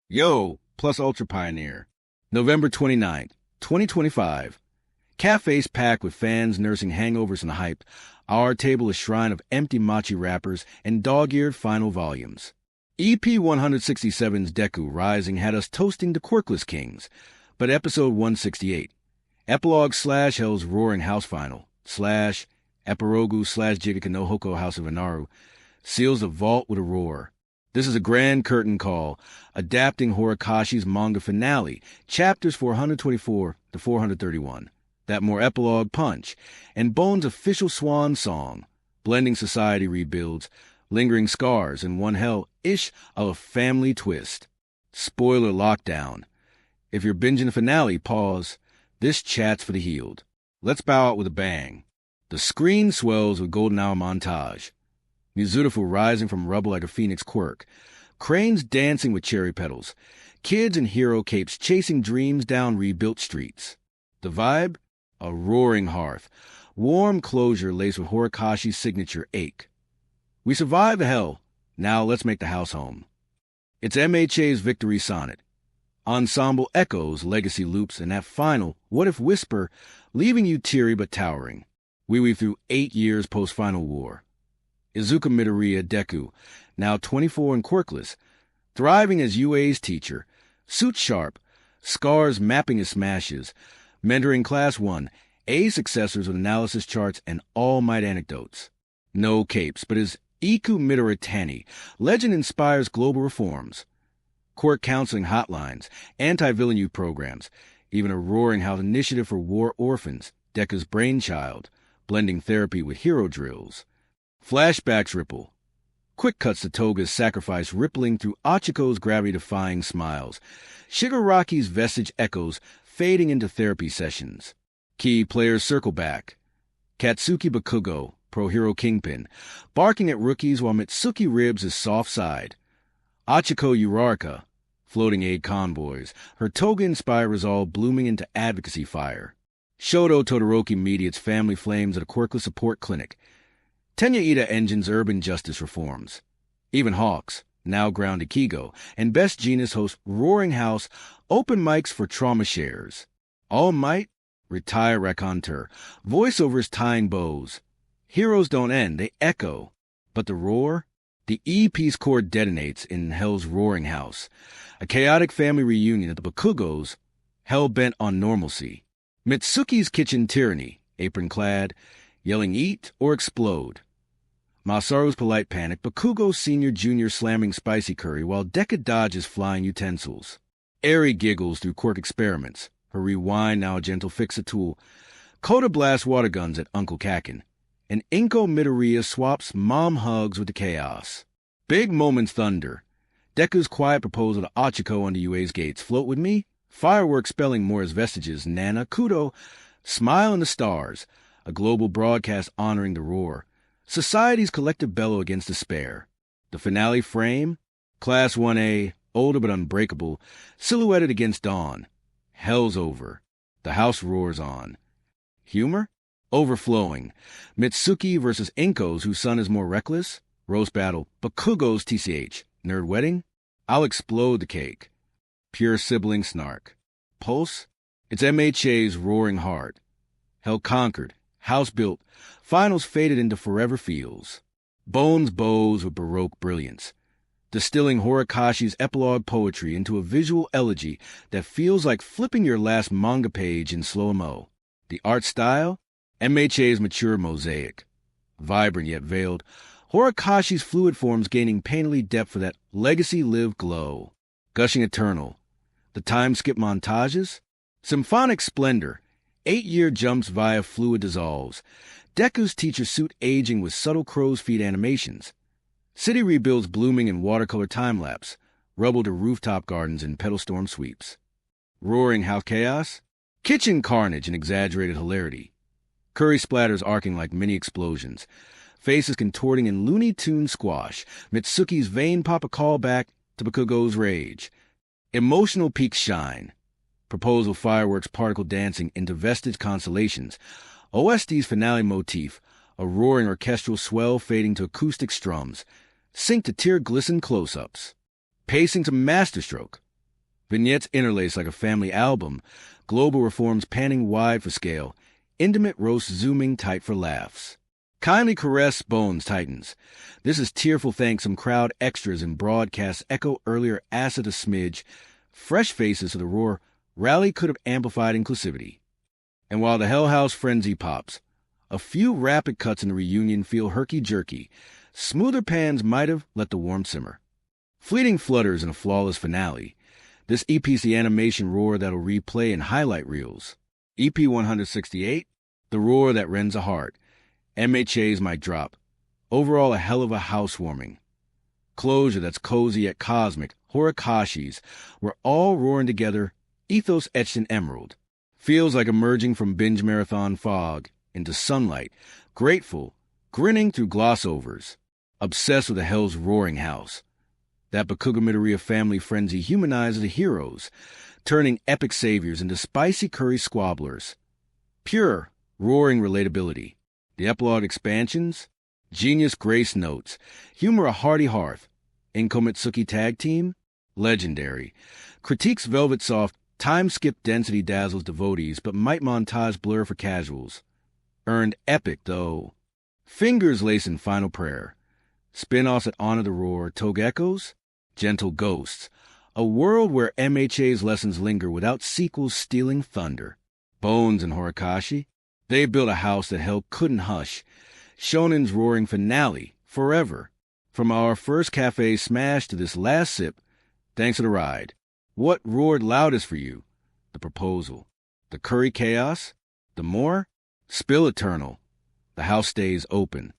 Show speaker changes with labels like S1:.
S1: Yo, plus Ultra Pioneer. November 29th, 2025. Cafes packed with fans nursing hangovers and hype. Our table a shrine of empty mochi wrappers and dog-eared final volumes. EP 167's Deku Rising had us toasting the quirkless kings, but episode 168, Epilogue / Hell's Roaring House Final / Epirogu / Jigaka no Hoko House of Inaru seals the vault with a roar. This is a grand curtain call, adapting Horikoshi's manga finale, chapters 424 to 431, that more epilogue punch, and Bones' official swan song, blending society rebuilds, lingering scars, and one hell-ish of a family twist. Spoiler lockdown. If you're binging the finale, pause. This chat's for the healed. Let's bow out with a bang. The screen swells with golden hour montage. Mizurufu rising from rubble like a phoenix quirk. Cranes dancing with cherry petals. Kids in hero capes chasing dreams down rebuilt streets. The vibe? A roaring hearth. Warm closure laced with Horikoshi's signature ache. We survived the hell. Now let's make the house home. It's MHA's victory sonnet. Ensemble echoes, legacy loops, and that final what-if whisper, leaving you teary but towering. We weave through 8 years post-final war. Izuka Midoriya Deku, now 24 and quirkless, thriving as UA's teacher, suit sharp, scars mapping his smashes, mentoring Class 1, A successors with analysis charts and all-might anecdotes. No capes, but his Iku Midori legend inspires global reforms. Court counseling hotlines, anti-villain youth programs, even a roaring house initiative for war orphans, Deku's brainchild, blending therapy with hero drills. Flashbacks ripple. Quick cuts to Toga's sacrifice rippling through Ochaco's gravity-defying smiles. Shigaraki's vestige echoes fading into therapy sessions. Key players circle back. Katsuki Bakugo, pro-hero kingpin, barking at rookies while Mitsuki ribs his soft side. Ochaco Uraraka, floating aid convoys, her toga-inspired resolve blooming into advocacy fire. Shoto Todoroki mediates family flames at a quirkless support clinic. Tenya Ida engines urban justice reforms. Even Hawks, now grounded Kigo, and Best Genus host Roaring House open mics for trauma shares. All Might, retired raconteur, voiceovers tying bows. Heroes don't end, they echo. But the roar? The EP's core detonates in Hell's Roaring House, a chaotic family reunion at the Bakugos, hell-bent on normalcy. Mitsuki's kitchen tyranny, apron-clad, yelling eat or explode. Masaru's polite panic, Bakugo's senior-junior slamming spicy curry while Deku dodges flying utensils. Eri giggles through quirk experiments, her rewind now a gentle fix-a-tool. Koda blasts water guns at Uncle Kakin, and Inko Midoriya swaps mom hugs with the chaos. Big moments thunder. Deku's quiet proposal to Ochaco under UA's gates. Float with me? Fireworks spelling more as vestiges. Nana, Kudo, smile in the stars. A global broadcast honoring the roar. Society's collective bellow against despair. The finale frame? Class 1A, older but unbreakable, silhouetted against dawn. Hell's over. The house roars on. Humor? Overflowing. Mitsuki versus Inko's whose son is more reckless? Roast battle. Bakugo's TCH. Nerd wedding? I'll explode the cake. Pure sibling snark. Pulse? It's MHA's roaring heart. Hell conquered. House built. Finals faded into forever feels. Bones bows with Baroque brilliance. Distilling Horikoshi's epilogue poetry into a visual elegy that feels like flipping your last manga page in slow-mo. The art style? MHA's mature mosaic. Vibrant yet veiled, Horikoshi's fluid forms gaining painterly depth for that legacy-lived glow. Gushing eternal. The time-skip montages? Symphonic splendor. 8-year jumps via fluid dissolves. Deku's teacher suit aging with subtle crow's feet animations. City rebuilds blooming in watercolor time-lapse. Rubble to rooftop gardens in petal storm sweeps. Roaring house chaos? Kitchen carnage and exaggerated hilarity. Curry splatters arcing like mini explosions. Faces contorting in Looney Tune squash. Mitsuki's vain papa callback to Bakugo's rage. Emotional peaks shine. Proposal fireworks particle dancing into vestige constellations. OST's finale motif, a roaring orchestral swell fading to acoustic strums. Sync to tear-glistened close-ups. Pacing to masterstroke. Vignettes interlace like a family album, global reforms panning wide for scale, intimate roast zooming tight for laughs. Kindly caress Bones Titans. This is tearful thanks some crowd extras and broadcasts echo earlier acid a smidge, fresh faces to the roar, rally could have amplified inclusivity. And while the Hell House frenzy pops, a few rapid cuts in the reunion feel herky-jerky. Smoother pans might have let the warmth simmer. Fleeting flutters in a flawless finale. This EP's the animation roar that'll replay in highlight reels. EP 168, the roar that rends a heart. MHAs might drop. Overall, a hell of a housewarming. Closure that's cozy yet cosmic. Horikoshi's. We're all roaring together, ethos etched in emerald. Feels like emerging from binge marathon fog into sunlight. Grateful, grinning through glossovers. Obsessed with the hell's roaring house. That Bakugo Midoriya family frenzy humanizes the heroes, turning epic saviors into spicy curry squabblers. Pure, roaring relatability. The epilogue expansions, genius grace notes, humor a hearty hearth. Inkomitsuki tag team, legendary. Critiques velvet soft, time skip density dazzles devotees, but might montage blur for casuals. Earned epic, though. Fingers lace in final prayer. Spin-offs that honor the roar, Togekko's, gentle ghosts. A world where MHA's lessons linger without sequels stealing thunder. Bones and Horikoshi. They built a house that hell couldn't hush. Shonen's roaring finale, forever. From our first cafe smash to this last sip, thanks for the ride. What roared loudest for you? The proposal. The curry chaos? The more? Spill eternal. The house stays open.